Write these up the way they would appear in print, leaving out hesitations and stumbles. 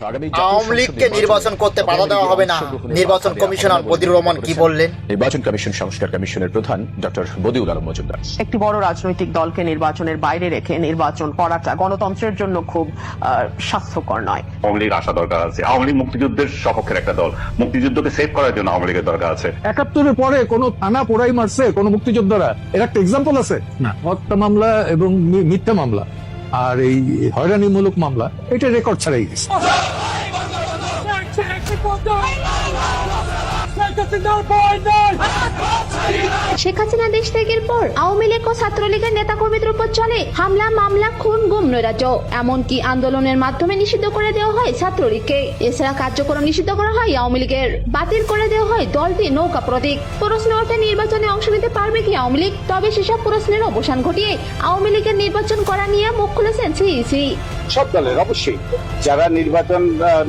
আওয়ামী লীগকে নির্বাচন করতে বাধা দেওয়া হবে না, নির্বাচন কমিশনার বদিউর রহমান কি বললেন? নির্বাচন কমিশন সংস্কার কমিশনের প্রধান ডক্টর বদিউল আলম মজুমদার। একটি বড় রাজনৈতিক দলকে নির্বাচনের বাইরে রেখে নির্বাচন করাটা গণতন্ত্রের জন্য খুব স্বাস্থ্যকর নয়। আওয়ামী লীগ আসা দরকার আছে। আওয়ামী লীগ মুক্তিযুদ্ধের সপক্ষের একটা দল, মুক্তিযুদ্ধকে সেভ করার জন্য আওয়ামী লীগের দরকার আছে। ৭১-এর পরে কোন থানা পোড়াই মারছে কোন মুক্তিযোদ্ধারা, এর একটা এক্সাম্পল আছে না? হত্যা মামলা এবং মিথ্যা মামলা আর এই হয়রানিমূলক মামলা, এটা রেকর্ড ছাড়াই গেছে। শেখ হাসিনা দেশ ত্যাগের পর আওয়ামী লীগ ও ছাত্রলীগের নেতাকর্মীদের উপর চলে হামলা, মামলা, খুন, গুম, নৈরাজ্য। এমনকি আন্দোলনের মাধ্যমে নিষিদ্ধ করে দেওয়া হয় ছাত্রলীগকে। এছাড়া কার্যক্রম নিষিদ্ধ করা হয় আওয়ামী লীগের, বাতিল করে দেওয়া হয় দলটি নৌকা প্রতীক। প্রশ্ন ওঠে, নির্বাচনে অংশ নিতে পারবে কি আওয়ামী লীগ? তবে সেসব প্রশ্নের অবসান ঘটিয়ে আওয়ামী লীগের নির্বাচন করা নিয়ে মুখ খুলেছেন সিইসি। সব দলের অবশ্যই যারা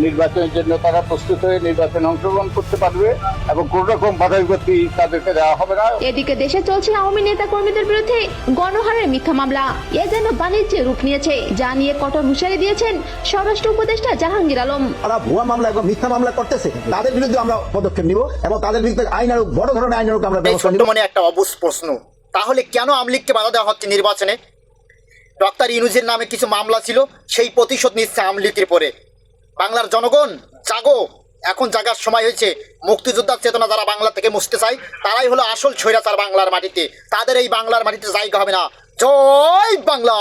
নির্বাচনের জন্য তারা প্রস্তুত হয়ে নির্বাচনে অংশগ্রহণ করতে পারবে এবং কোন রকম বাধা বিপত্তি তাদেরকে দেওয়া হবে না। এদিকে দেশে চলছে আওয়ামী নেতা কর্মীদের বিরুদ্ধে গণহারের মিথ্যা মামলা। এ যেন বাণিজ্যে রূপ নিয়েছে, যা নিয়ে কঠোর হুঁশিয়ারি দিয়েছেন স্বরাষ্ট্র উপদেষ্টা জাহাঙ্গীর আলম। তারা ভুয়া মামলা এবং মিথ্যা মামলা করতেছে, তাদের বিরুদ্ধে আমরা পদক্ষেপ নিব এবং তাদের বিরুদ্ধে আইনানুগ বড় ধরনের আইনানুগ আমরা ব্যবস্থা নিব। মনে একটা অবুঝ প্রশ্ন, তাহলে কেন আওয়ামী লীগকে বাধা দেওয়া হচ্ছে নির্বাচনে? ডক্টর ইউনূসের নামে কিছু মামলা ছিল, সেই প্রতিশোধ নিচ্ছে আওয়ামী লীগের পরে। বাংলার জনগণ জাগো, এখন জাগার সময় হয়েছে। মুক্তিযোদ্ধার চেতনা যারা বাংলা থেকে মুছতে চায়, তারাই হলো আসল স্বৈরাচার বাংলার মাটিতে। তাদের এই বাংলার মাটিতে জায়গা হবে না। জয় বাংলা।